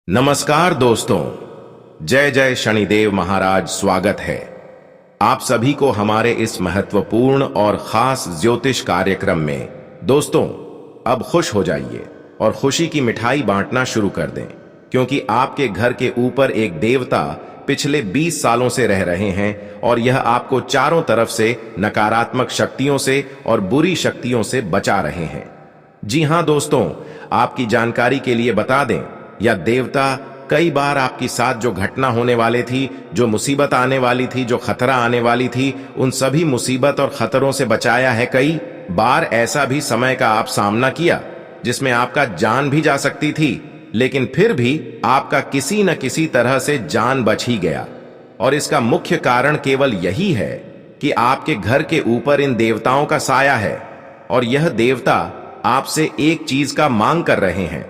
नमस्कार दोस्तों, जय जय शनिदेव महाराज। स्वागत है आप सभी को हमारे इस महत्वपूर्ण और खास ज्योतिष कार्यक्रम में। दोस्तों, अब खुश हो जाइए और खुशी की मिठाई बांटना शुरू कर दें, क्योंकि आपके घर के ऊपर एक देवता पिछले 20 सालों से रह रहे हैं और यह आपको चारों तरफ से नकारात्मक शक्तियों से और बुरी शक्तियों से बचा रहे हैं। जी हां दोस्तों, आपकी जानकारी के लिए बता दें, यह देवता कई बार आपके साथ जो घटना होने वाली थी, जो मुसीबत आने वाली थी, जो खतरा आने वाली थी, उन सभी मुसीबत और खतरों से बचाया है। कई बार ऐसा भी समय का आप सामना किया जिसमें आपका जान भी जा सकती थी, लेकिन फिर भी आपका किसी न किसी तरह से जान बच ही गया। और इसका मुख्य कारण केवल यही है कि आपके घर के ऊपर इन देवताओं का साया है और यह देवता आपसे एक चीज का मांग कर रहे हैं।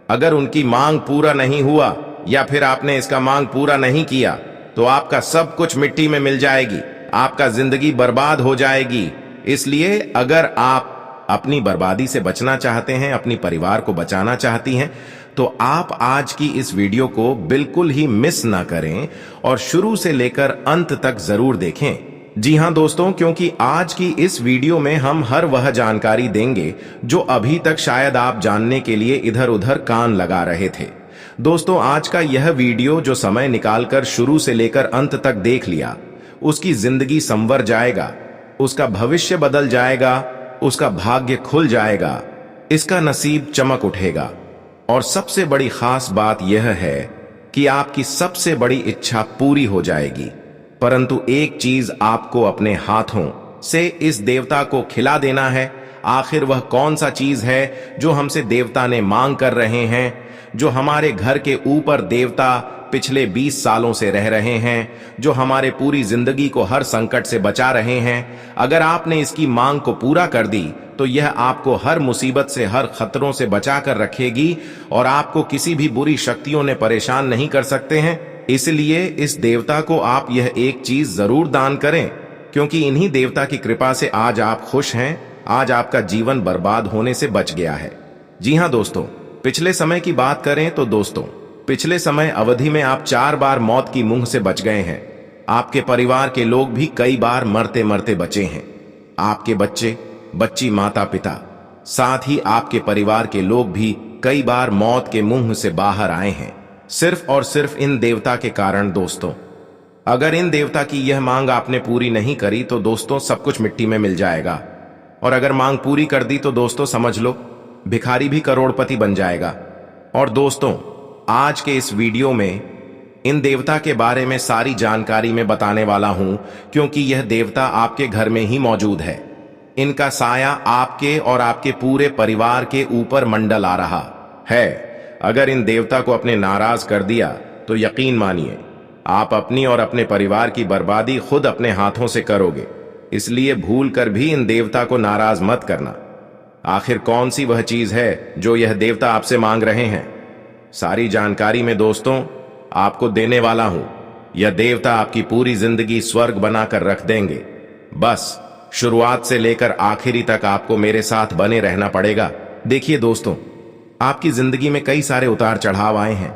अगर उनकी मांग पूरा नहीं हुआ या फिर आपने इसका मांग पूरा नहीं किया तो आपका सब कुछ मिट्टी में मिल जाएगी, आपका जिंदगी बर्बाद हो जाएगी। इसलिए अगर आप अपनी बर्बादी से बचना चाहते हैं, अपनी परिवार को बचाना चाहती हैं, तो आप आज की इस वीडियो को बिल्कुल ही मिस ना करें और शुरू से लेकर अंत तक जरूर देखें। जी हां दोस्तों, क्योंकि आज की इस वीडियो में हम हर वह जानकारी देंगे जो अभी तक शायद आप जानने के लिए इधर उधर कान लगा रहे थे। दोस्तों, आज का यह वीडियो जो समय निकालकर शुरू से लेकर अंत तक देख लिया, उसकी जिंदगी संवर जाएगा, उसका भविष्य बदल जाएगा, उसका भाग्य खुल जाएगा, इसका नसीब चमक उठेगा। और सबसे बड़ी खास बात यह है कि आपकी सबसे बड़ी इच्छा पूरी हो जाएगी। परंतु एक चीज आपको अपने हाथों से इस देवता को खिला देना है। आखिर वह कौन सा चीज है जो हमसे देवता ने मांग कर रहे हैं, जो हमारे घर के ऊपर देवता पिछले 20 सालों से रह रहे हैं, जो हमारे पूरी जिंदगी को हर संकट से बचा रहे हैं। अगर आपने इसकी मांग को पूरा कर दी तो यह आपको हर मुसीबत से, हर खतरों से बचा कर रखेगी और आपको किसी भी बुरी शक्तियों ने परेशान नहीं कर सकते हैं। इसलिए इस देवता को आप यह एक चीज जरूर दान करें, क्योंकि इन्हीं देवता की कृपा से आज आप खुश हैं, आज आपका जीवन बर्बाद होने से बच गया है। जी हां दोस्तों, पिछले समय की बात करें तो दोस्तों, पिछले समय अवधि में आप 4 बार मौत की मुंह से बच गए हैं। आपके परिवार के लोग भी कई बार मरते मरते बचे हैं। आपके बच्चे, बच्ची, माता पिता, साथ ही आपके परिवार के लोग भी कई बार मौत के मुंह से बाहर आए हैं, सिर्फ और सिर्फ इन देवता के कारण। दोस्तों, अगर इन देवता की यह मांग आपने पूरी नहीं करी तो दोस्तों सब कुछ मिट्टी में मिल जाएगा, और अगर मांग पूरी कर दी तो दोस्तों समझ लो भिखारी भी करोड़पति बन जाएगा। और दोस्तों, आज के इस वीडियो में इन देवता के बारे में सारी जानकारी मैं बताने वाला हूं, क्योंकि यह देवता आपके घर में ही मौजूद है। इनका साया आपके और आपके पूरे परिवार के ऊपर मंडल आ रहा है। अगर इन देवता को अपने नाराज कर दिया तो यकीन मानिए आप अपनी और अपने परिवार की बर्बादी खुद अपने हाथों से करोगे। इसलिए भूल कर भी इन देवता को नाराज मत करना। आखिर कौन सी वह चीज है जो यह देवता आपसे मांग रहे हैं, सारी जानकारी में दोस्तों आपको देने वाला हूं। यह देवता आपकी पूरी जिंदगी स्वर्ग बनाकर रख देंगे। बस शुरुआत से लेकर आखिरी तक आपको मेरे साथ बने रहना पड़ेगा। देखिए दोस्तों, आपकी जिंदगी में कई सारे उतार चढ़ाव आए हैं,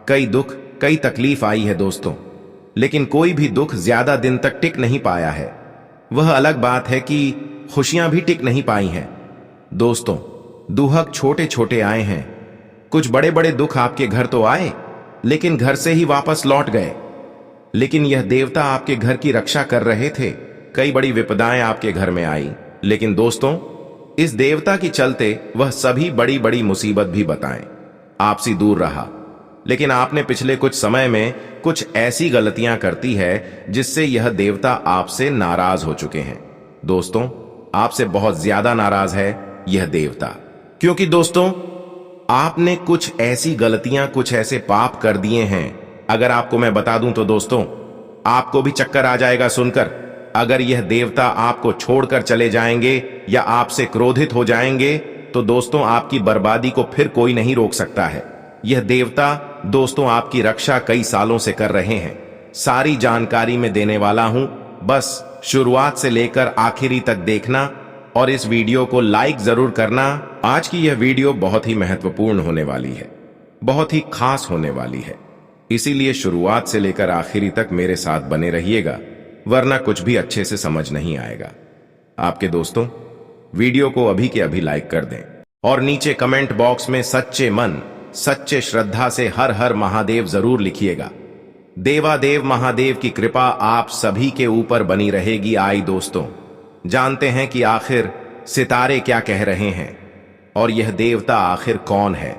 कई दुख, कई तकलीफ आई है दोस्तों, लेकिन कोई भी दुख ज्यादा दिन तक टिक नहीं पाया है। वह अलग बात है कि खुशियां भी टिक नहीं पाई हैं। दोस्तों, दुहक छोटे छोटे आए हैं, कुछ बड़े बड़े दुख आपके घर तो आए लेकिन घर से ही वापस लौट गए। लेकिन यह देवता आपके घर की रक्षा कर रहे थे। कई बड़ी विपदाएं आपके घर में आई, लेकिन दोस्तों इस देवता की चलते वह सभी बड़ी बड़ी मुसीबत भी बताएं आपसे दूर रहा। लेकिन आपने पिछले कुछ समय में कुछ ऐसी गलतियां करती है जिससे यह देवता आपसे नाराज हो चुके हैं। दोस्तों, आपसे बहुत ज्यादा नाराज है यह देवता, क्योंकि दोस्तों आपने कुछ ऐसी गलतियां, कुछ ऐसे पाप कर दिए हैं। अगर आपको मैं बता दूं तो दोस्तों आपको भी चक्कर आ जाएगा सुनकर। अगर यह देवता आपको छोड़कर चले जाएंगे या आपसे क्रोधित हो जाएंगे तो दोस्तों आपकी बर्बादी को फिर कोई नहीं रोक सकता है। यह देवता दोस्तों आपकी रक्षा कई सालों से कर रहे हैं। सारी जानकारी मैं देने वाला हूं, बस शुरुआत से लेकर आखिरी तक देखना और इस वीडियो को लाइक जरूर करना। आज की यह वीडियो बहुत ही महत्वपूर्ण होने वाली है। बहुत ही खास होने वाली है। इसीलिए शुरुआत से लेकर आखिरी तक मेरे साथ बने रहिएगा, वरना कुछ भी अच्छे से समझ नहीं आएगा। आपके दोस्तों, वीडियो को अभी के अभी लाइक कर दें और नीचे कमेंट बॉक्स में सच्चे मन सच्चे श्रद्धा से हर हर महादेव जरूर लिखिएगा। देवादेव महादेव की कृपा आप सभी के ऊपर बनी रहेगी। आई दोस्तों, जानते हैं कि आखिर सितारे क्या कह रहे हैं और यह देवता आखिर कौन है,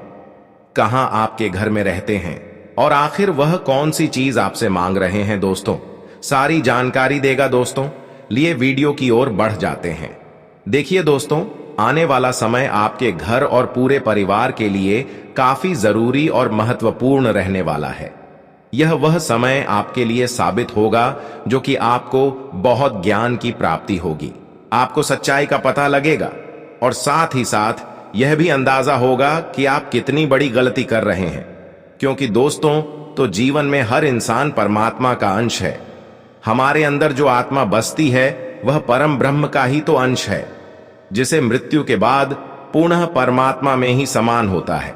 कहां आपके घर में रहते हैं और आखिर वह कौन सी चीज आपसे मांग रहे हैं। दोस्तों, सारी जानकारी देगा दोस्तों। लिए वीडियो की ओर बढ़ जाते हैं। देखिए दोस्तों, आने वाला समय आपके घर और पूरे परिवार के लिए काफी जरूरी और महत्वपूर्ण रहने वाला है। यह वह समय आपके लिए साबित होगा जो कि आपको बहुत ज्ञान की प्राप्ति होगी, आपको सच्चाई का पता लगेगा और साथ ही साथ यह भी अंदाजा होगा कि आप कितनी बड़ी गलती कर रहे हैं। क्योंकि दोस्तों, तो जीवन में हर इंसान परमात्मा का अंश है। हमारे अंदर जो आत्मा बसती है वह परम ब्रह्म का ही तो अंश है, जिसे मृत्यु के बाद पुनः परमात्मा में ही समान होता है।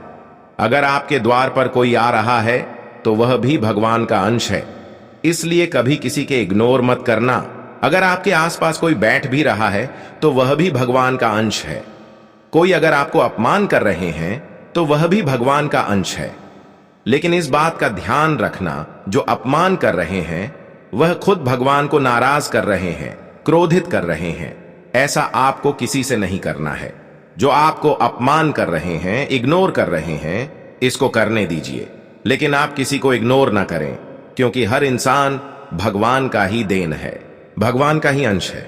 अगर आपके द्वार पर कोई आ रहा है तो वह भी भगवान का अंश है, इसलिए कभी किसी के इग्नोर मत करना। अगर आपके आसपास कोई बैठ भी रहा है तो वह भी भगवान का अंश है। कोई अगर आपको अपमान कर रहे हैं तो वह भी भगवान का अंश है। लेकिन इस बात का ध्यान रखना, जो अपमान कर रहे हैं वह खुद भगवान को नाराज कर रहे हैं, क्रोधित कर रहे हैं। ऐसा आपको किसी से नहीं करना है। जो आपको अपमान कर रहे हैं, इग्नोर कर रहे हैं, इसको करने दीजिए, लेकिन आप किसी को इग्नोर ना करें, क्योंकि हर इंसान भगवान का ही देन है, भगवान का ही अंश है।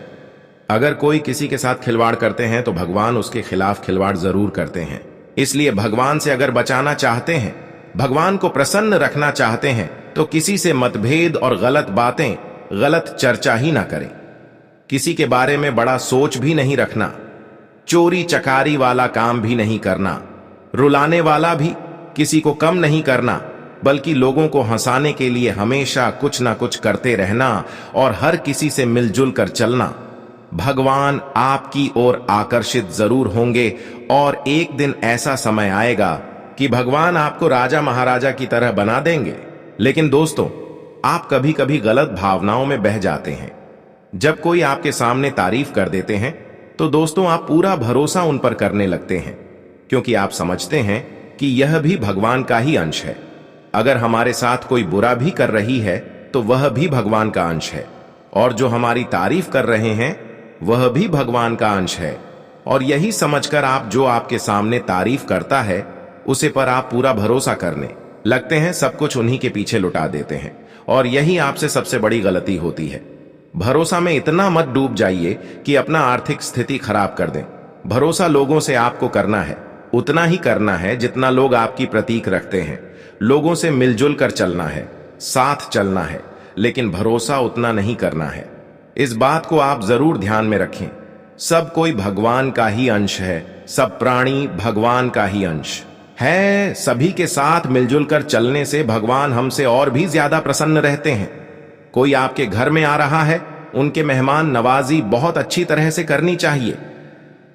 अगर कोई किसी के साथ खिलवाड़ करते हैं तो भगवान उसके खिलाफ खिलवाड़ जरूर करते हैं। इसलिए भगवान से अगर बचाना चाहते हैं, भगवान को प्रसन्न रखना चाहते हैं, तो किसी से मतभेद और गलत बातें, गलत चर्चा ही ना करें। किसी के बारे में बड़ा सोच भी नहीं रखना, चोरी चकारी वाला काम भी नहीं करना, रुलाने वाला भी किसी को कम नहीं करना, बल्कि लोगों को हंसाने के लिए हमेशा कुछ ना कुछ करते रहना और हर किसी से मिलजुल कर चलना। भगवान आपकी ओर आकर्षित जरूर होंगे और एक दिन ऐसा समय आएगा कि भगवान आपको राजा महाराजा की तरह बना देंगे। लेकिन दोस्तों, आप कभी कभी गलत भावनाओं में बह जाते हैं। जब कोई आपके सामने तारीफ कर देते हैं तो दोस्तों आप पूरा भरोसा उन पर करने लगते हैं, क्योंकि आप समझते हैं कि यह भी भगवान का ही अंश है। अगर हमारे साथ कोई बुरा भी कर रही है तो वह भी भगवान का अंश है, और जो हमारी तारीफ कर रहे हैं वह भी भगवान का अंश है। और यही समझकर आप जो आपके सामने तारीफ करता है उसे पर आप पूरा भरोसा करने लगते हैं, सब कुछ उन्हीं के पीछे लुटा देते हैं। और यही आपसे सबसे बड़ी गलती होती है। भरोसा में इतना मत डूब जाइए कि अपना आर्थिक स्थिति खराब कर दें। भरोसा लोगों से आपको करना है, उतना ही करना है जितना लोग आपकी प्रतीक रखते हैं। लोगों से मिलजुल कर चलना है, साथ चलना है, लेकिन भरोसा उतना नहीं करना है। इस बात को आप जरूर ध्यान में रखें। सब कोई भगवान का ही अंश है, सब प्राणी भगवान का ही अंश है। सभी के साथ मिलजुल कर चलने से भगवान हमसे और भी ज्यादा प्रसन्न रहते हैं। कोई आपके घर में आ रहा है, उनके मेहमान नवाजी बहुत अच्छी तरह से करनी चाहिए।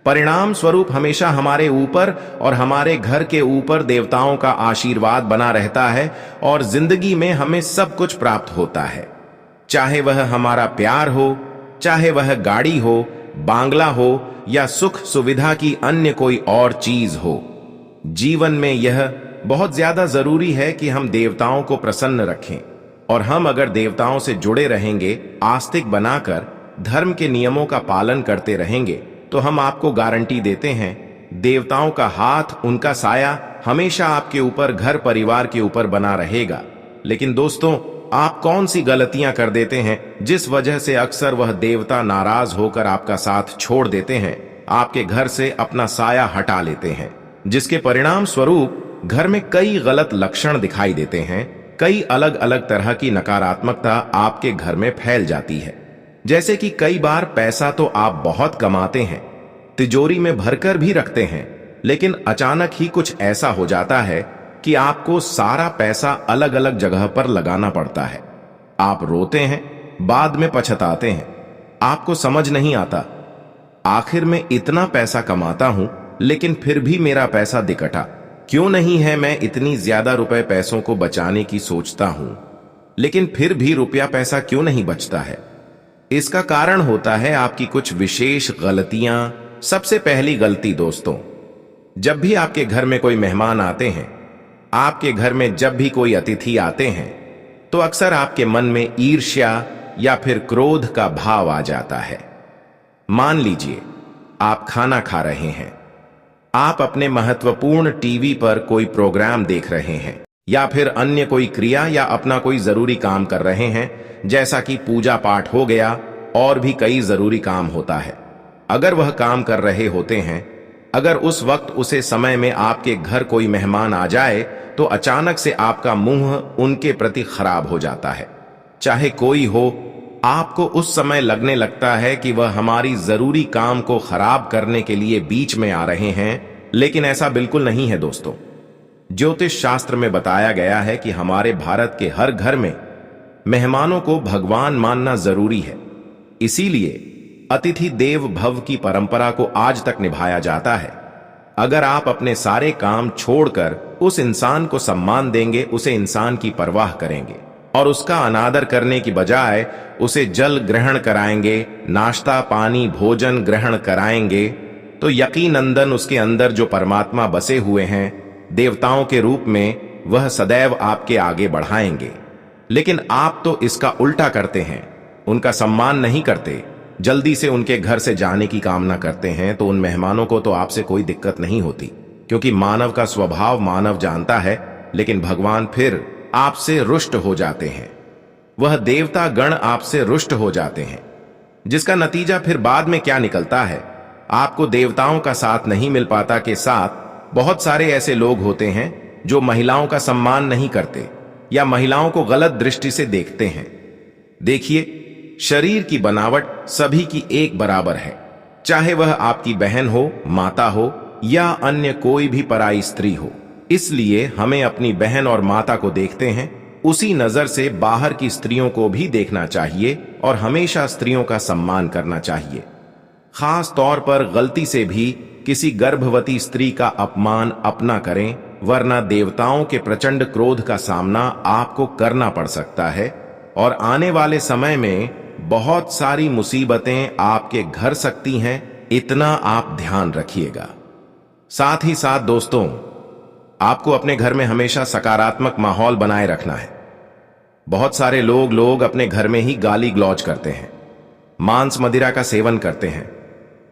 परिणाम स्वरूप हमेशा हमारे ऊपर और हमारे घर के ऊपर देवताओं का आशीर्वाद बना रहता है और जिंदगी में हमें सब कुछ प्राप्त होता है। चाहे वह हमारा प्यार हो, चाहे वह गाड़ी हो, बांग्ला हो या सुख सुविधा की अन्य कोई और चीज हो। जीवन में यह बहुत ज्यादा जरूरी है कि हम देवताओं को प्रसन्न रखें, और हम अगर देवताओं से जुड़े रहेंगे, आस्तिक बनाकर धर्म के नियमों का पालन करते रहेंगे, तो हम आपको गारंटी देते हैं देवताओं का हाथ, उनका साया हमेशा आपके ऊपर, घर परिवार के ऊपर बना रहेगा। लेकिन दोस्तों, आप कौन सी गलतियां कर देते हैं जिस वजह से अक्सर वह देवता नाराज होकर आपका साथ छोड़ देते हैं, आपके घर से अपना साया हटा लेते हैं, जिसके परिणाम स्वरूप घर में कई गलत लक्षण दिखाई देते हैं। कई अलग अलग तरह की नकारात्मकता आपके घर में फैल जाती है। जैसे कि कई बार पैसा तो आप बहुत कमाते हैं, तिजोरी में भरकर भी रखते हैं, लेकिन अचानक ही कुछ ऐसा हो जाता है कि आपको सारा पैसा अलग अलग जगह पर लगाना पड़ता है। आप रोते हैं, बाद में पछताते हैं। आपको समझ नहीं आता, आखिर में इतना पैसा कमाता हूं लेकिन फिर भी मेरा पैसा दिकटा। क्यों नहीं है मैं इतनी ज्यादा रुपए पैसों को बचाने की सोचता हूं, लेकिन फिर भी रुपया पैसा क्यों नहीं बचता है? इसका कारण होता है आपकी कुछ विशेष गलतियां। सबसे पहली गलती दोस्तों, जब भी आपके घर में कोई मेहमान आते हैं, आपके घर में जब भी कोई अतिथि आते हैं, तो अक्सर आपके मन में ईर्ष्या या फिर क्रोध का भाव आ जाता है। मान लीजिए आप खाना खा रहे हैं, आप अपने महत्वपूर्ण टीवी पर कोई प्रोग्राम देख रहे हैं या फिर अन्य कोई क्रिया या अपना कोई जरूरी काम कर रहे हैं, जैसा कि पूजा पाठ हो गया और भी कई जरूरी काम होता है। अगर वह काम कर रहे होते हैं, अगर उस वक्त उसे समय में आपके घर कोई मेहमान आ जाए, तो अचानक से आपका मुंह उनके प्रति खराब हो जाता है। चाहे कोई हो, आपको उस समय लगने लगता है कि वह हमारी जरूरी काम को खराब करने के लिए बीच में आ रहे हैं, लेकिन ऐसा बिल्कुल नहीं है दोस्तों। ज्योतिष शास्त्र में बताया गया है कि हमारे भारत के हर घर में मेहमानों को भगवान मानना जरूरी है। इसीलिए अतिथि देव भव की परंपरा को आज तक निभाया जाता है। अगर आप अपने सारे काम छोड़कर उस इंसान को सम्मान देंगे, उसे इंसान की परवाह करेंगे और उसका अनादर करने की बजाय उसे जल ग्रहण कराएंगे, नाश्ता पानी भोजन ग्रहण कराएंगे, तो यकीनंदन उसके अंदर जो परमात्मा बसे हुए हैं देवताओं के रूप में, वह सदैव आपके आगे बढ़ाएंगे। लेकिन आप तो इसका उल्टा करते हैं, उनका सम्मान नहीं करते, जल्दी से उनके घर से जाने की कामना करते हैं। तो उन मेहमानों को तो आपसे कोई दिक्कत नहीं होती, क्योंकि मानव का स्वभाव मानव जानता है, लेकिन भगवान फिर आपसे रुष्ट हो जाते हैं। वह देवता गण आपसे रुष्ट हो जाते हैं, जिसका नतीजा फिर बाद में क्या निकलता है? आपको देवताओं का साथ नहीं मिल पाता के साथ बहुत सारे ऐसे लोग होते हैं जो महिलाओं का सम्मान नहीं करते या महिलाओं को गलत दृष्टि से देखते हैं। देखिए, शरीर की बनावट सभी की एक बराबर है, चाहे वह आपकी बहन हो, माता हो या अन्य कोई भी पराई स्त्री हो। इसलिए हमें अपनी बहन और माता को देखते हैं, उसी नजर से बाहर की स्त्रियों को भी देखना चाहिए और हमेशा स्त्रियों का सम्मान करना चाहिए। खास तौर पर गलती से भी किसी गर्भवती स्त्री का अपमान अपना करें, वरना देवताओं के प्रचंड क्रोध का सामना आपको करना पड़ सकता है और आने वाले समय में बहुत सारी मुसीबतें आपके घर सकती हैं। इतना आप ध्यान रखिएगा। साथ ही साथ दोस्तों, आपको अपने घर में हमेशा सकारात्मक माहौल बनाए रखना है। बहुत सारे लोग अपने घर में ही गाली गलौज करते हैं, मांस मदिरा का सेवन करते हैं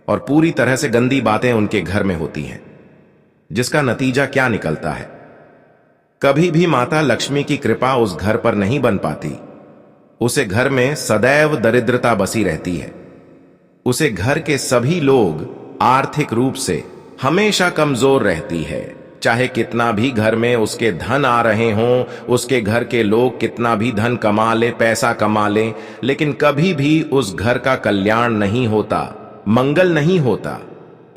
और पूरी तरह से गंदी बातें उनके घर में होती हैं, जिसका नतीजा क्या निकलता है? कभी भी माता लक्ष्मी की कृपा उस घर पर नहीं बन पाती। उसे घर में सदैव दरिद्रता बसी रहती है। उसे घर के सभी लोग आर्थिक रूप से हमेशा कमजोर रहती है। चाहे कितना भी घर में उसके धन आ रहे हों, उसके घर के लोग कितना भी धन कमा ले, पैसा कमा लें, लेकिन कभी भी उस घर का कल्याण नहीं होता, मंगल नहीं होता।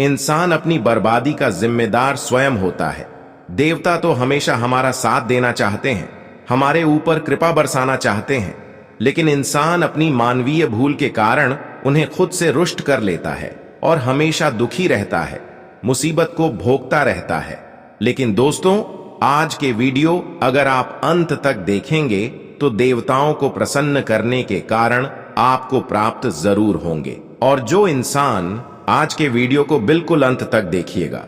इंसान अपनी बर्बादी का जिम्मेदार स्वयं होता है। देवता तो हमेशा हमारा साथ देना चाहते हैं, हमारे ऊपर कृपा बरसाना चाहते हैं, लेकिन इंसान अपनी मानवीय भूल के कारण उन्हें खुद से रुष्ट कर लेता है और हमेशा दुखी रहता है, मुसीबत को भोगता रहता है। लेकिन दोस्तों, आज के वीडियो अगर आप अंत तक देखेंगे तो देवताओं को प्रसन्न करने के कारण आपको प्राप्त जरूर होंगे। और जो इंसान आज के वीडियो को बिल्कुल अंत तक देखिएगा,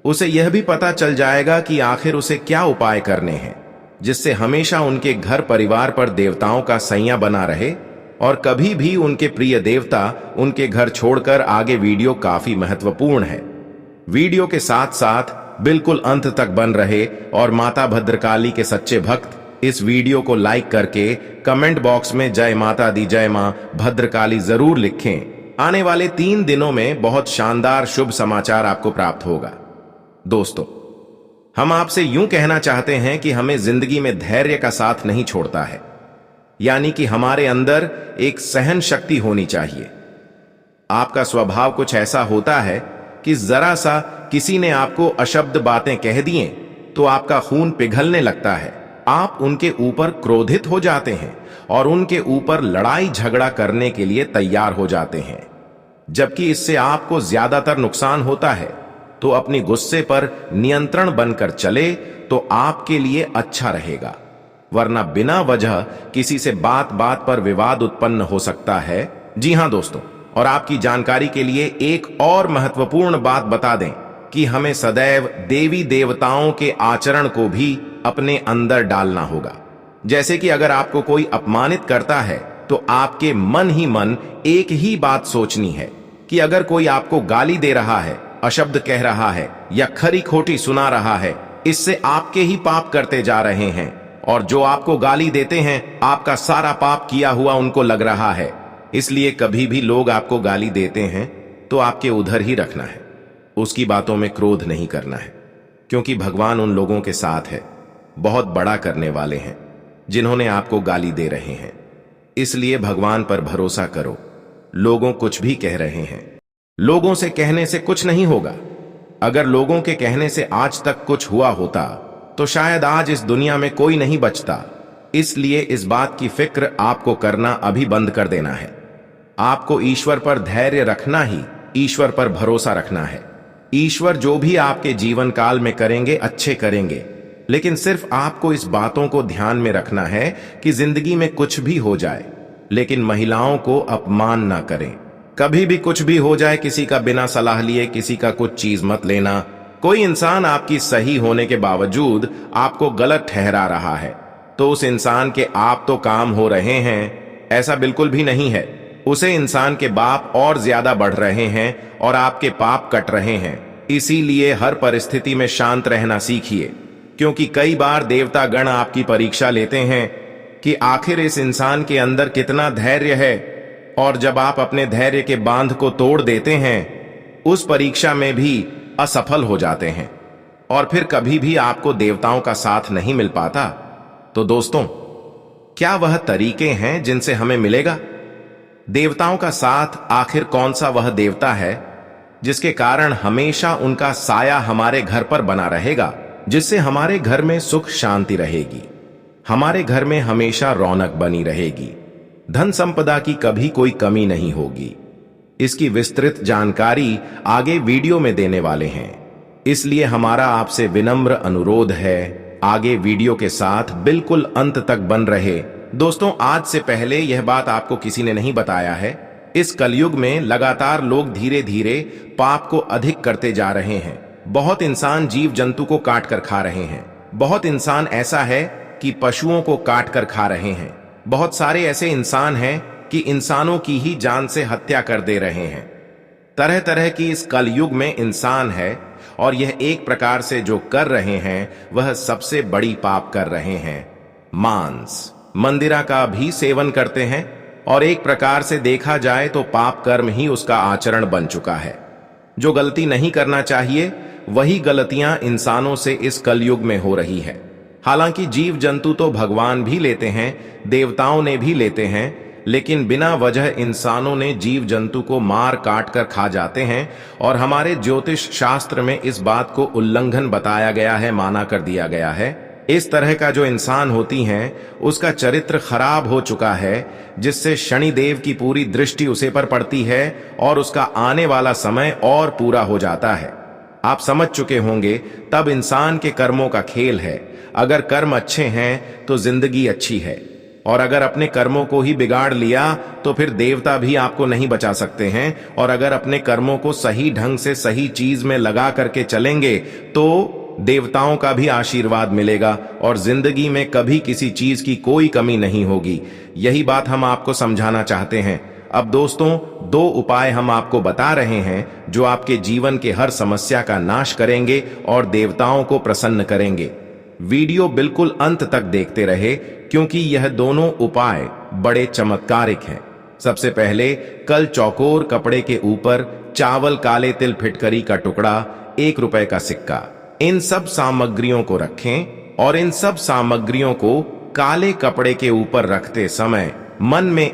उसे यह भी पता चल जाएगा कि आखिर उसे क्या उपाय करने हैं, जिससे हमेशा उनके घर परिवार पर देवताओं का सैया बना रहे और कभी भी उनके प्रिय देवता उनके घर छोड़कर आगे। वीडियो काफी महत्वपूर्ण है। वीडियो के साथ साथ बिल्कुल अंत तक बन रहे और माता भद्रकाली के सच्चे भक्त इस वीडियो को लाइक करके कमेंट बॉक्स में जय माता दी, जय मां भद्रकाली जरूर लिखें। आने वाले 3 दिनों में बहुत शानदार शुभ समाचार आपको प्राप्त होगा। दोस्तों, हम आपसे यूं कहना चाहते हैं कि हमें जिंदगी में धैर्य का साथ नहीं छोड़ता है, यानी कि हमारे अंदर एक सहन शक्ति होनी चाहिए। आपका स्वभाव कुछ ऐसा होता है कि जरा सा किसी ने आपको अशब्द बातें कह दिए तो आपका खून पिघलने लगता है, आप उनके ऊपर क्रोधित हो जाते हैं और उनके ऊपर लड़ाई झगड़ा करने के लिए तैयार हो जाते हैं, जबकि इससे आपको ज्यादातर नुकसान होता है। तो अपने गुस्से पर नियंत्रण बनकर चले तो आपके लिए अच्छा रहेगा, वरना बिना वजह किसी से बात बात पर विवाद उत्पन्न हो सकता है। जी हां दोस्तों, और आपकी जानकारी के लिए एक और महत्वपूर्ण बात बता दें कि हमें सदैव देवी देवताओं के आचरण को भी अपने अंदर डालना होगा। जैसे कि अगर आपको कोई अपमानित करता है तो आपके मन ही मन एक ही बात सोचनी है कि अगर कोई आपको गाली दे रहा है, अशब्द कह रहा है या खरी खोटी सुना रहा है, इससे आपके ही पाप करते जा रहे हैं, और जो आपको गाली देते हैं आपका सारा पाप किया हुआ उनको लग रहा है। इसलिए कभी भी लोग आपको गाली देते हैं तो आपके उधर ही रखना है, उसकी बातों में क्रोध नहीं करना है, क्योंकि भगवान उन लोगों के साथ है, बहुत बड़ा करने वाले हैं जिन्होंने आपको गाली दे रहे हैं। इसलिए भगवान पर भरोसा करो। लोगों कुछ भी कह रहे हैं, लोगों से कहने से कुछ नहीं होगा। अगर लोगों के कहने से आज तक कुछ हुआ होता तो शायद आज इस दुनिया में कोई नहीं बचता। इसलिए इस बात की फिक्र आपको करना अभी बंद कर देना है। आपको ईश्वर पर धैर्य रखना ही ईश्वर पर भरोसा रखना है। ईश्वर जो भी आपके जीवन काल में करेंगे अच्छे करेंगे, लेकिन सिर्फ आपको इस बातों को ध्यान में रखना है कि जिंदगी में कुछ भी हो जाए, लेकिन महिलाओं को अपमान ना करें। कभी भी कुछ भी हो जाए, किसी का बिना सलाह लिए किसी का कुछ चीज मत लेना। कोई इंसान आपकी सही होने के बावजूद आपको गलत ठहरा रहा है तो उस इंसान के आप तो काम हो रहे हैं, ऐसा बिल्कुल भी नहीं है। उसे इंसान के पाप और ज्यादा बढ़ रहे हैं और आपके पाप कट रहे हैं। इसीलिए हर परिस्थिति में शांत रहना सीखिए, क्योंकि कई बार देवता गण आपकी परीक्षा लेते हैं कि आखिर इस इंसान के अंदर कितना धैर्य है, और जब आप अपने धैर्य के बांध को तोड़ देते हैं उस परीक्षा में भी असफल हो जाते हैं और फिर कभी भी आपको देवताओं का साथ नहीं मिल पाता। तो दोस्तों, क्या वह तरीके हैं जिनसे हमें मिलेगा देवताओं का साथ? आखिर कौन सा वह देवता है जिसके कारण हमेशा उनका साया हमारे घर पर बना रहेगा, जिससे हमारे घर में सुख शांति रहेगी, हमारे घर में हमेशा रौनक बनी रहेगी, धन संपदा की कभी कोई कमी नहीं होगी? इसकी विस्तृत जानकारी आगे वीडियो में देने वाले हैं। इसलिए हमारा आपसे विनम्र अनुरोध है, आगे वीडियो के साथ बिल्कुल अंत तक बन रहे। दोस्तों, आज से पहले यह बात आपको किसी ने नहीं बताया है, इस कलयुग में लगातार लोग धीरे धीरे पाप को अधिक करते जा रहे हैं। बहुत इंसान जीव जंतु को काट कर खा रहे हैं। बहुत इंसान ऐसा है कि पशुओं को काट कर खा रहे हैं। बहुत सारे ऐसे इंसान हैं कि इंसानों की ही जान से हत्या कर दे रहे हैं। तरह तरह की इस कलयुग में इंसान है, और यह एक प्रकार से जो कर रहे हैं वह सबसे बड़ी पाप कर रहे हैं। मांस मंदिरा का भी सेवन करते हैं, और एक प्रकार से देखा जाए तो पाप कर्म ही उसका आचरण बन चुका है। जो गलती नहीं करना चाहिए वही गलतियां इंसानों से इस कलयुग में हो रही है। हालांकि जीव जंतु तो भगवान भी लेते हैं, देवताओं ने भी लेते हैं, लेकिन बिना वजह इंसानों ने जीव जंतु को मार काट कर खा जाते हैं, और हमारे ज्योतिष शास्त्र में इस बात को उल्लंघन बताया गया है, माना कर दिया गया है। इस तरह का जो इंसान होती हैं उसका चरित्र खराब हो चुका है, जिससे शनिदेव की पूरी दृष्टि उसे पर पड़ती है और उसका आने वाला समय और पूरा हो जाता है। आप समझ चुके होंगे, तब इंसान के कर्मों का खेल है। अगर कर्म अच्छे हैं तो जिंदगी अच्छी है, और अगर अपने कर्मों को ही बिगाड़ लिया तो फिर देवता भी आपको नहीं बचा सकते हैं। और अगर अपने कर्मों को सही ढंग से सही चीज में लगा करके चलेंगे तो देवताओं का भी आशीर्वाद मिलेगा, और जिंदगी में कभी किसी चीज की कोई कमी नहीं होगी। यही बात हम आपको समझाना चाहते हैं। अब दोस्तों, 2 उपाय हम आपको बता रहे हैं जो आपके जीवन के हर समस्या का नाश करेंगे और देवताओं को प्रसन्न करेंगे। वीडियो बिल्कुल अंत तक देखते रहे, क्योंकि यह दोनों उपाय बड़े चमत्कारिक हैं। सबसे पहले, कल चौकोर कपड़े के ऊपर चावल, काले तिल, फिटकरी का टुकड़ा, 1 रुपए का सिक्का, इन सब सामग्रियों को रखें, और इन सब सामग्रियों को काले कपड़े के ऊपर रखते समय मन में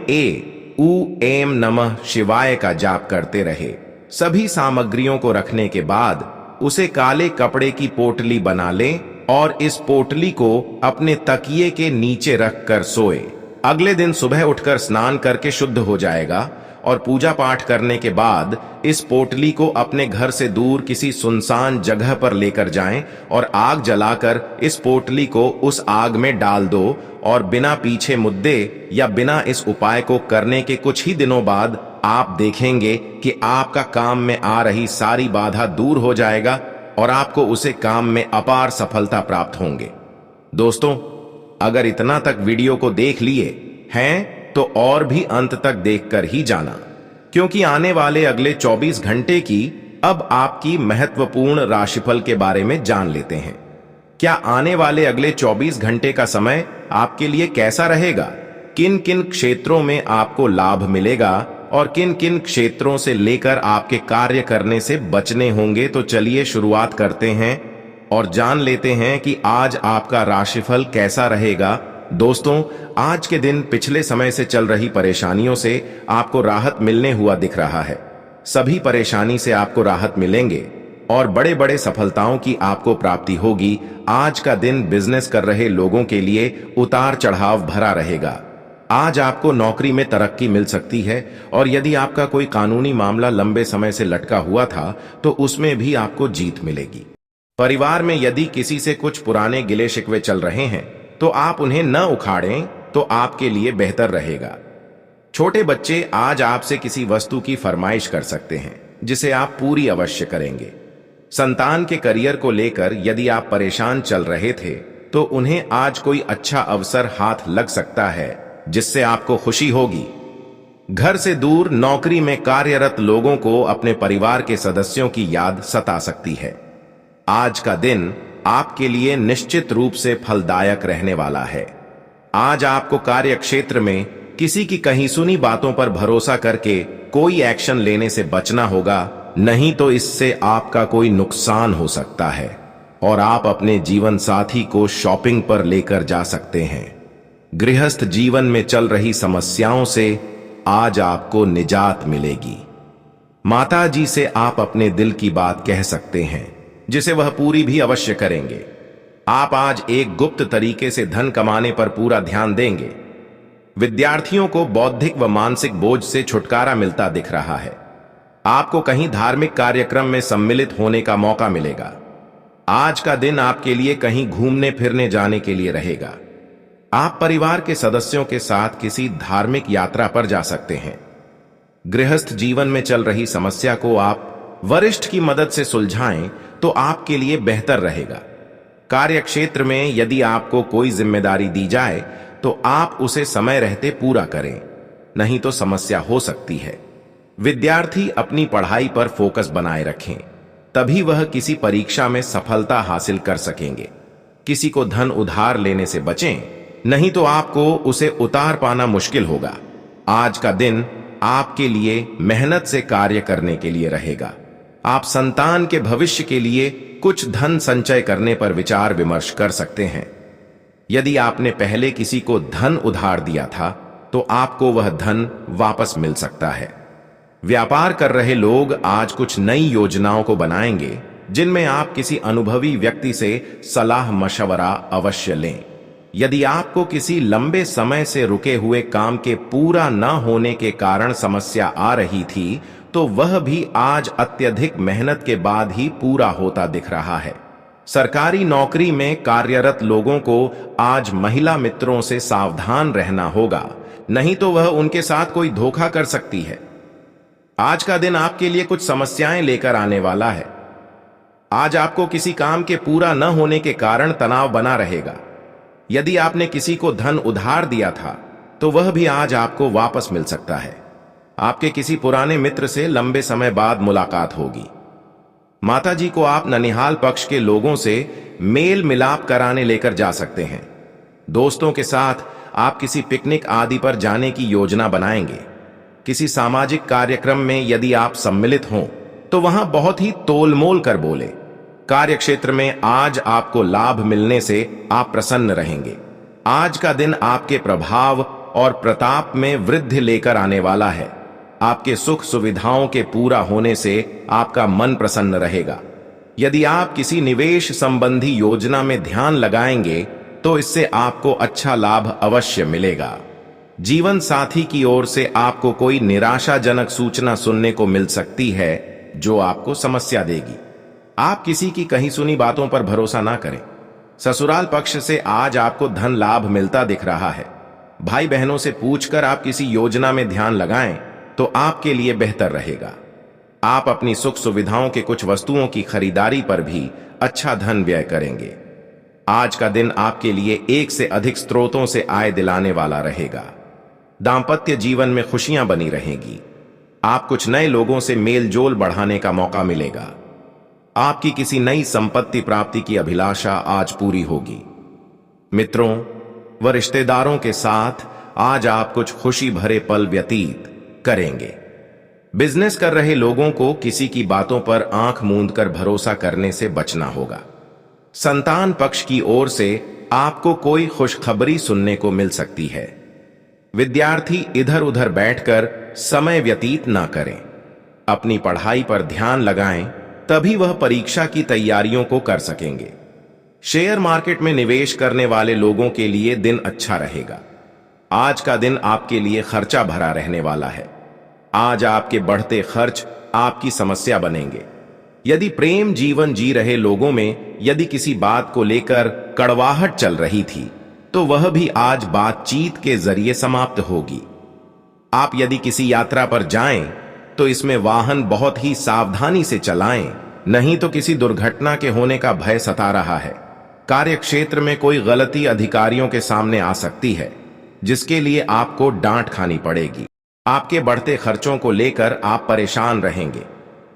एम नमः शिवाय का जाप करते रहे। सभी सामग्रियों को रखने के बाद उसे काले कपड़े की पोटली बना लें और इस पोटली को अपने तकिए के नीचे रखकर सोए। अगले दिन सुबह उठकर स्नान करके शुद्ध हो जाएगा, और पूजा पाठ करने के बाद इस पोटली को अपने घर से दूर किसी सुनसान जगह पर लेकर जाएं और आग जलाकर इस पोटली को उस आग में डाल दो और बिना पीछे मुद्दे या बिना इस उपाय को करने के कुछ ही दिनों बाद आप देखेंगे कि आपका काम में आ रही सारी बाधा दूर हो जाएगा और आपको उसे काम में अपार सफलता प्राप्त होंगे। दोस्तों, अगर इतना तक वीडियो को देख लिए हैं तो और भी अंत तक देखकर ही जाना, क्योंकि आने वाले अगले 24 घंटे की अब आपकी महत्वपूर्ण राशिफल के बारे में जान लेते हैं। क्या आने वाले अगले 24 घंटे का समय आपके लिए कैसा रहेगा, किन किन क्षेत्रों में आपको लाभ मिलेगा और किन किन क्षेत्रों से लेकर आपके कार्य करने से बचने होंगे, तो चलिए शुरुआत करते हैं और जान लेते हैं कि आज आपका राशिफल कैसा रहेगा। दोस्तों, आज के दिन पिछले समय से चल रही परेशानियों से आपको राहत मिलने हुआ दिख रहा है। सभी परेशानी से आपको राहत मिलेंगे और बड़े बड़े सफलताओं की आपको प्राप्ति होगी। आज का दिन बिजनेस कर रहे लोगों के लिए उतार चढ़ाव भरा रहेगा। आज आपको नौकरी में तरक्की मिल सकती है और यदि आपका कोई कानूनी मामला लंबे समय से लटका हुआ था तो उसमें भी आपको जीत मिलेगी। परिवार में यदि किसी से कुछ पुराने गिले शिकवे चल रहे हैं तो आप उन्हें न उखाड़ें तो आपके लिए बेहतर रहेगा। छोटे बच्चे आज आपसे किसी वस्तु की फरमाइश कर सकते हैं जिसे आप पूरी अवश्य करेंगे। संतान के करियर को लेकर यदि आप परेशान चल रहे थे तो उन्हें आज कोई अच्छा अवसर हाथ लग सकता है जिससे आपको खुशी होगी। घर से दूर नौकरी में कार्यरत लोगों को अपने परिवार के सदस्यों की याद सता सकती है। आज का दिन आपके लिए निश्चित रूप से फलदायक रहने वाला है। आज आपको कार्य क्षेत्र में किसी की कहीं सुनी बातों पर भरोसा करके कोई एक्शन लेने से बचना होगा, नहीं तो इससे आपका कोई नुकसान हो सकता है और आप अपने जीवन साथी को शॉपिंग पर लेकर जा सकते हैं। गृहस्थ जीवन में चल रही समस्याओं से आज आपको निजात मिलेगी। माता जी से आप अपने दिल की बात कह सकते हैं जिसे वह पूरी भी अवश्य करेंगे। आप आज एक गुप्त तरीके से धन कमाने पर पूरा ध्यान देंगे। विद्यार्थियों को बौद्धिक व मानसिक बोझ से छुटकारा मिलता दिख रहा है। आपको कहीं धार्मिक कार्यक्रम में सम्मिलित होने का मौका मिलेगा। आज का दिन आपके लिए कहीं घूमने फिरने जाने के लिए रहेगा। आप परिवार के सदस्यों के साथ किसी धार्मिक यात्रा पर जा सकते हैं। गृहस्थ जीवन में चल रही समस्या को आप वरिष्ठ की मदद से सुलझाएं तो आपके लिए बेहतर रहेगा। कार्य क्षेत्र में यदि आपको कोई जिम्मेदारी दी जाए तो आप उसे समय रहते पूरा करें, नहीं तो समस्या हो सकती है। विद्यार्थी अपनी पढ़ाई पर फोकस बनाए रखें, तभी वह किसी परीक्षा में सफलता हासिल कर सकेंगे। किसी को धन उधार लेने से बचें, नहीं तो आपको उसे उतार पाना मुश्किल होगा। आज का दिन आपके लिए मेहनत से कार्य करने के लिए रहेगा। आप संतान के भविष्य के लिए कुछ धन संचय करने पर विचार विमर्श कर सकते हैं। यदि आपने पहले किसी को धन उधार दिया था तो आपको वह धन वापस मिल सकता है। व्यापार कर रहे लोग आज कुछ नई योजनाओं को बनाएंगे जिनमें आप किसी अनुभवी व्यक्ति से सलाह मशवरा अवश्य लें। यदि आपको किसी लंबे समय से रुके हुए काम के पूरा न होने के कारण समस्या आ रही थी तो वह भी आज अत्यधिक मेहनत के बाद ही पूरा होता दिख रहा है। सरकारी नौकरी में कार्यरत लोगों को आज महिला मित्रों से सावधान रहना होगा, नहीं तो वह उनके साथ कोई धोखा कर सकती है। आज का दिन आपके लिए कुछ समस्याएं लेकर आने वाला है। आज आपको किसी काम के पूरा न होने के कारण तनाव बना रहेगा। यदि आपने किसी को धन उधार दिया था तो वह भी आज आपको वापस मिल सकता है। आपके किसी पुराने मित्र से लंबे समय बाद मुलाकात होगी। माताजी को आप ननिहाल पक्ष के लोगों से मेल मिलाप कराने लेकर जा सकते हैं। दोस्तों के साथ आप किसी पिकनिक आदि पर जाने की योजना बनाएंगे। किसी सामाजिक कार्यक्रम में यदि आप सम्मिलित हों तो वहां बहुत ही तोलमोल कर बोले। कार्य क्षेत्र में आज आपको लाभ मिलने से आप प्रसन्न रहेंगे। आज का दिन आपके प्रभाव और प्रताप में वृद्धि लेकर आने वाला है। आपके सुख सुविधाओं के पूरा होने से आपका मन प्रसन्न रहेगा। यदि आप किसी निवेश संबंधी योजना में ध्यान लगाएंगे तो इससे आपको अच्छा लाभ अवश्य मिलेगा। जीवन साथी की ओर से आपको कोई निराशाजनक सूचना सुनने को मिल सकती है जो आपको समस्या देगी। आप किसी की कही सुनी बातों पर भरोसा ना करें। ससुराल पक्ष से आज आपको धन लाभ मिलता दिख रहा है। भाई बहनों से पूछकर आप किसी योजना में ध्यान लगाएं तो आपके लिए बेहतर रहेगा। आप अपनी सुख सुविधाओं के कुछ वस्तुओं की खरीदारी पर भी अच्छा धन व्यय करेंगे। आज का दिन आपके लिए एक से अधिक स्रोतों से आय दिलाने वाला रहेगा। दांपत्य जीवन में खुशियां बनी रहेंगी। आप कुछ नए लोगों से मेल जोल बढ़ाने का मौका मिलेगा। आपकी किसी नई संपत्ति प्राप्ति की अभिलाषा आज पूरी होगी। मित्रों व रिश्तेदारों के साथ आज आप कुछ खुशी भरे पल व्यतीत करेंगे। बिजनेस कर रहे लोगों को किसी की बातों पर आंख मूंद कर भरोसा करने से बचना होगा। संतान पक्ष की ओर से आपको कोई खुशखबरी सुनने को मिल सकती है। विद्यार्थी इधर उधर बैठकर समय व्यतीत ना करें। अपनी पढ़ाई पर ध्यान लगाएं, तभी वह परीक्षा की तैयारियों को कर सकेंगे। शेयर मार्केट में निवेश करने वाले लोगों के लिए दिन अच्छा रहेगा। आज का दिन आपके लिए खर्चा भरा रहने वाला है। आज आपके बढ़ते खर्च आपकी समस्या बनेंगे। यदि प्रेम जीवन जी रहे लोगों में यदि किसी बात को लेकर कड़वाहट चल रही थी तो वह भी आज बातचीत के जरिए समाप्त होगी। आप यदि किसी यात्रा पर जाएं तो इसमें वाहन बहुत ही सावधानी से चलाएं, नहीं तो किसी दुर्घटना के होने का भय सता रहा है। कार्य क्षेत्र में कोई गलती अधिकारियों के सामने आ सकती है जिसके लिए आपको डांट खानी पड़ेगी। आपके बढ़ते खर्चों को लेकर आप परेशान रहेंगे,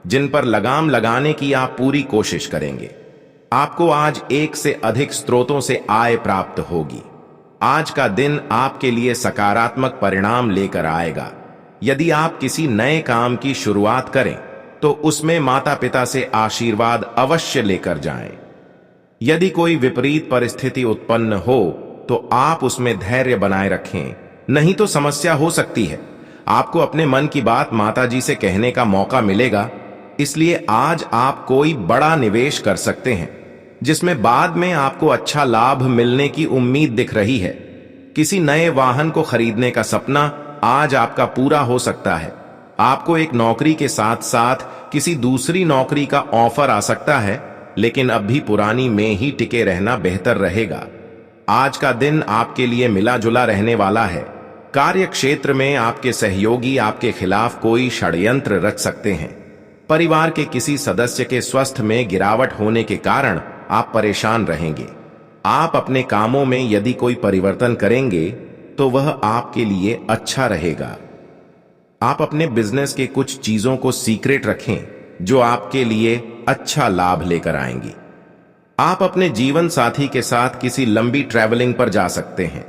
जिन पर लगाम लगाने की आप पूरी कोशिश करेंगे। आपको आज एक से अधिक स्रोतों से आय प्राप्त होगी। आज का दिन आपके लिए सकारात्मक परिणाम लेकर आएगा। यदि आप किसी नए काम की शुरुआत करें तो उसमें माता पिता से आशीर्वाद अवश्य लेकर जाएं। यदि कोई विपरीत परिस्थिति उत्पन्न हो तो आप उसमें धैर्य बनाए रखें, नहीं तो समस्या हो सकती है। आपको अपने मन की बात माताजी से कहने का मौका मिलेगा, इसलिए आज आप कोई बड़ा निवेश कर सकते हैं जिसमें बाद में आपको अच्छा लाभ मिलने की उम्मीद दिख रही है। किसी नए वाहन को खरीदने का सपना आज आपका पूरा हो सकता है। आपको एक नौकरी के साथ साथ किसी दूसरी नौकरी का ऑफर आ सकता है, लेकिन अब भी पुरानी में ही टिके रहना बेहतर रहेगा। आज का दिन आपके लिए मिला जुला रहने वाला है। कार्य क्षेत्र में आपके सहयोगी आपके खिलाफ कोई षड्यंत्र रच सकते हैं। परिवार के किसी सदस्य के स्वास्थ्य में गिरावट होने के कारण आप परेशान रहेंगे। आप अपने कामों में यदि कोई परिवर्तन करेंगे तो वह आपके लिए अच्छा रहेगा। आप अपने बिजनेस के कुछ चीजों को सीक्रेट रखें जो आपके लिए अच्छा लाभ लेकर आएंगी। आप अपने जीवन साथी के साथ किसी लंबी ट्रैवलिंग पर जा सकते हैं।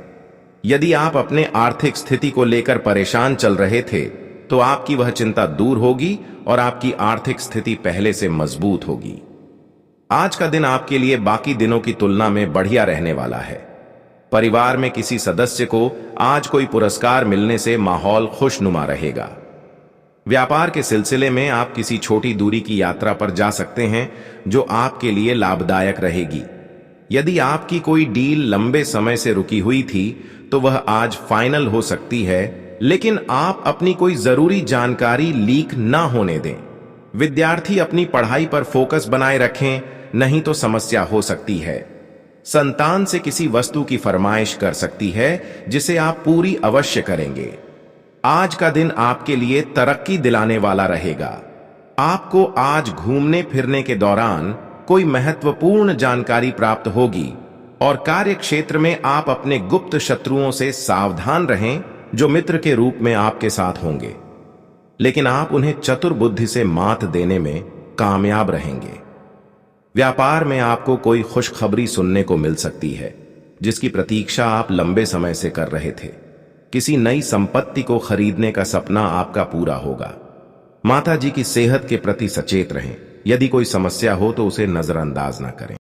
यदि आप अपने आर्थिक स्थिति को लेकर परेशान चल रहे थे तो आपकी वह चिंता दूर होगी और आपकी आर्थिक स्थिति पहले से मजबूत होगी। आज का दिन आपके लिए बाकी दिनों की तुलना में बढ़िया रहने वाला है। परिवार में किसी सदस्य को आज कोई पुरस्कार मिलने से माहौल खुशनुमा रहेगा। व्यापार के सिलसिले में आप किसी छोटी दूरी की यात्रा पर जा सकते हैं जो आपके लिए लाभदायक रहेगी। यदि आपकी कोई डील लंबे समय से रुकी हुई थी तो वह आज फाइनल हो सकती है, लेकिन आप अपनी कोई जरूरी जानकारी लीक ना होने दें। विद्यार्थी अपनी पढ़ाई पर फोकस बनाए रखें, नहीं तो समस्या हो सकती है। संतान से किसी वस्तु की फरमाइश कर सकती है जिसे आप पूरी अवश्य करेंगे। आज का दिन आपके लिए तरक्की दिलाने वाला रहेगा। आपको आज घूमने फिरने के दौरान कोई महत्वपूर्ण जानकारी प्राप्त होगी और कार्य क्षेत्र में आप अपने गुप्त शत्रुओं से सावधान रहें जो मित्र के रूप में आपके साथ होंगे, लेकिन आप उन्हें चतुर बुद्धि से मात देने में कामयाब रहेंगे। व्यापार में आपको कोई खुशखबरी सुनने को मिल सकती है जिसकी प्रतीक्षा आप लंबे समय से कर रहे थे। किसी नई संपत्ति को खरीदने का सपना आपका पूरा होगा। माता जी की सेहत के प्रति सचेत रहें। यदि कोई समस्या हो तो उसे नजरअंदाज ना करें।